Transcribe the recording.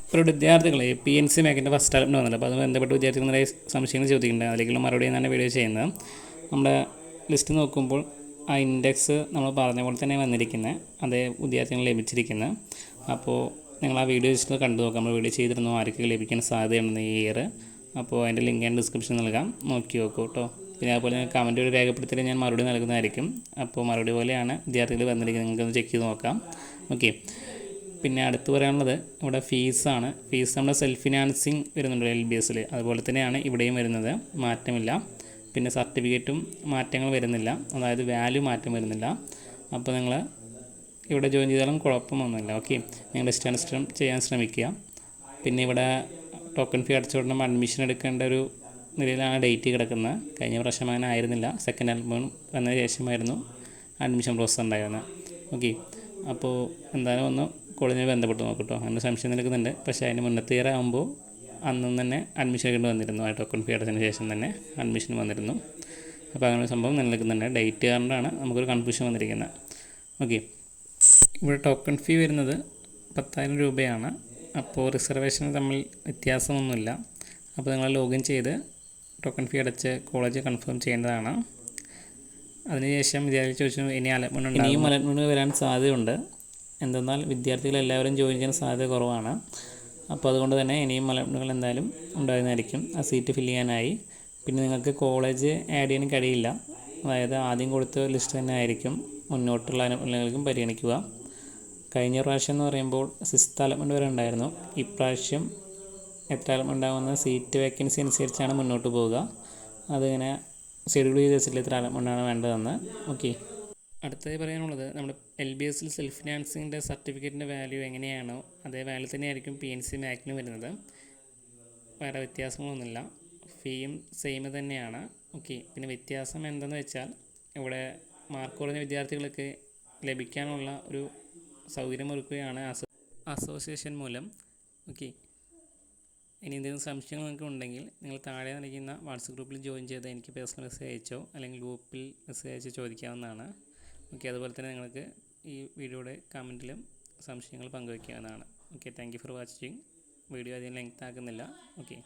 ഇപ്പോൾ വിദ്യാർത്ഥികളെ PNC മേഖലയുടെ ഫസ്റ്റ് അലോട്ട്മെൻറ്റ് വന്നിട്ടുണ്ട്. അപ്പോൾ അത് ബന്ധപ്പെട്ട് വിദ്യാർത്ഥികൾ നിറയെ സംശയങ്ങൾ ചോദിക്കുന്നുണ്ട്. അതിലേക്കുള്ള മറുപടി എന്നാണ് വീഡിയോ ചെയ്യുന്നത്. നമ്മുടെ ലിസ്റ്റ് നോക്കുമ്പോൾ ആ ഇൻഡെക്സ് നമ്മൾ പറഞ്ഞ പോലെ തന്നെ വന്നിരിക്കുന്നത്, അതേ വിദ്യാർത്ഥികൾ ലഭിച്ചിരിക്കുന്നത്. അപ്പോൾ നിങ്ങൾ ആ വീഡിയോ ജസ്റ്റ് കണ്ടു നോക്കാം. നമ്മൾ വീഡിയോ ചെയ്തിരുന്നു ആർക്കൊക്കെ ലഭിക്കാൻ സാധ്യതയുണ്ടെന്ന് ഈ ഇയർ. അപ്പോൾ അതിൻ്റെ ലിങ്ക് ഞാൻ ഡിസ്ക്രിപ്ഷൻ നൽകാം, നോക്കി നോക്കൂ കേട്ടോ. പിന്നെ അതുപോലെ കമൻറ്റ് ഒരു രേഖപ്പെടുത്തിയിട്ട് ഞാൻ മറുപടി നൽകുന്നതായിരിക്കും. അപ്പോൾ മറുപടി പോലെയാണ് വിദ്യാർത്ഥികൾ വന്നിരിക്കുന്നത്, നിങ്ങൾക്കൊന്ന് ചെക്ക് ചെയ്ത് നോക്കാം. ഓക്കെ. പിന്നെ അടുത്ത് പറയാനുള്ളത് ഇവിടെ ഫീസാണ്. ഫീസ് നമ്മുടെ സെൽഫ് ഫിനാൻസിങ് വരുന്നുണ്ട് LBSൽ, അതുപോലെ തന്നെയാണ് ഇവിടെയും വരുന്നത്, മാറ്റമില്ല. പിന്നെ സർട്ടിഫിക്കറ്റും മാറ്റങ്ങൾ വരുന്നില്ല, അതായത് വാല്യൂ മാറ്റം വരുന്നില്ല. അപ്പോൾ നിങ്ങൾ ഇവിടെ ജോയിൻ ചെയ്താലും കുഴപ്പമൊന്നുമില്ല. ഓക്കെ, നിങ്ങൾ ഇഷ്ടാനുസരണം ചെയ്യാൻ ശ്രമിക്കുക. പിന്നെ ഇവിടെ ടോക്കൺ ഫീ അടച്ചുകൊണ്ടും അഡ്മിഷൻ എടുക്കേണ്ട ഒരു നിലയിലാണ് ഡേറ്റ് കിടക്കുന്നത്. കഴിഞ്ഞ പ്രാവശ്യം അങ്ങനെ ആയിരുന്നില്ല, സെക്കൻഡ് അലോട്ട്മെൻറ്റ് വന്നതിന് ശേഷമായിരുന്നു അഡ്മിഷൻ പ്രോസസ്സ് ഉണ്ടായിരുന്നത്. ഓക്കെ, അപ്പോൾ എന്തായാലും ഒന്ന് കോളേജിനെ ബന്ധപ്പെട്ട് നോക്കട്ടോ. അങ്ങനെ സംശയം നിൽക്കുന്നുണ്ട്. പക്ഷേ അതിന് മുന്നത്തെ ഇയർ ആകുമ്പോൾ അന്നും തന്നെ അഡ്മിഷൻ എടുക്കേണ്ടി വന്നിരുന്നു. ആ ടോക്കൺ ഫീ അടച്ചതിന് ശേഷം തന്നെ അഡ്മിഷൻ വന്നിരുന്നു. അപ്പോൾ അങ്ങനെ ഒരു സംഭവം നിലനിൽക്കുന്നുണ്ട്. ഡേറ്റ് കാരണമാണ് നമുക്കൊരു കൺഫ്യൂഷൻ വന്നിരിക്കുന്നത്. ഓക്കെ, ഇവിടെ ടോക്കൺ ഫീ വരുന്നത് 10,000 രൂപയാണ്. അപ്പോൾ റിസർവേഷൻ തമ്മിൽ വ്യത്യാസമൊന്നുമില്ല. അപ്പോൾ നിങ്ങൾ ലോഗിൻ ചെയ്ത് ടോക്കൺ ഫീ അടച്ച് കോളേജ് കൺഫേം ചെയ്യേണ്ടതാണ്. അതിനുശേഷം വിദ്യാർത്ഥി ചോദിച്ചു ഇനിയും അലോട്ട്മെൻറ്റ് വരാൻ സാധ്യതയുണ്ട്. എന്തെന്നാൽ വിദ്യാർത്ഥികളെല്ലാവരും ജോയിൻ ചെയ്യാൻ സാധ്യത കുറവാണ്. അപ്പോൾ അതുകൊണ്ട് തന്നെ ഇനിയും അലോട്ട്മെൻറ്റുകൾ എന്തായാലും ഉണ്ടാകുന്നതായിരിക്കും, ആ സീറ്റ് ഫില്ല് ചെയ്യാനായി. പിന്നെ നിങ്ങൾക്ക് കോളേജ് ആഡ് ചെയ്യാൻ കഴിയില്ല, അതായത് ആദ്യം കൊടുത്ത ലിസ്റ്റ് തന്നെ ആയിരിക്കും മുന്നോട്ടുള്ള അലോട്ട്മെൻറ്റുകൾക്കും പരിഗണിക്കുക. കഴിഞ്ഞ പ്രാവശ്യം എന്ന് പറയുമ്പോൾ 6th അലോട്ട്മെൻറ്റ് വരെ ഉണ്ടായിരുന്നു. ഇപ്രാവശ്യം എത്ര അലോട്ട്മെൻറ്റ് ഉണ്ടാകുന്ന സീറ്റ് വേക്കൻസി അനുസരിച്ചാണ് മുന്നോട്ട് പോവുക. അതിങ്ങനെ ഷെഡ്യൂൾ ചെയ്ത് വെച്ചിട്ട് ഇത്ര അലോട്ട്മെൻറ്റാണ് വേണ്ടതെന്ന്. ഓക്കെ, അടുത്തതായി പറയാനുള്ളത് നമ്മുടെ LBSൽ സെൽഫ് ഫിനാൻസിങ്ങിൻ്റെ സർട്ടിഫിക്കറ്റിൻ്റെ വാല്യൂ എങ്ങനെയാണോ അതേ വാല്യൂ തന്നെയായിരിക്കും PNC മാക്കിന് വരുന്നത്. വേറെ വ്യത്യാസങ്ങളൊന്നുമില്ല, ഫീയും സെയിം തന്നെയാണ്. ഓക്കെ, പിന്നെ വ്യത്യാസം എന്തെന്ന് വെച്ചാൽ ഇവിടെ മാർക്ക് കുറഞ്ഞ വിദ്യാർത്ഥികൾക്ക് ലഭിക്കാനുള്ള ഒരു സൗകര്യമൊരുക്കുകയാണ് അസോസിയേഷൻ മൂലം. ഓക്കെ, ഇനി എന്തെങ്കിലും സംശയങ്ങൾ നിങ്ങൾക്ക് ഉണ്ടെങ്കിൽ നിങ്ങൾ താഴെ നൽകുന്ന വാട്സപ്പ് ഗ്രൂപ്പിൽ ജോയിൻ ചെയ്ത് എനിക്ക് പേഴ്സണൽ മെസ്സേജ് അയച്ചോ അല്ലെങ്കിൽ ഗ്രൂപ്പിൽ മെസ്സേജ് അയച്ചോ ചോദിക്കാവുന്നതാണ്. ഓക്കെ, അതുപോലെ തന്നെ നിങ്ങൾക്ക് ഈ വീഡിയോയുടെ കമൻറ്റിലും സംശയങ്ങൾ പങ്കുവയ്ക്കാവുന്നതാണ്. Okay, thank you for watching. Video അധികം ലെങ്ത് ആക്കുന്നില്ല. ഓക്കെ.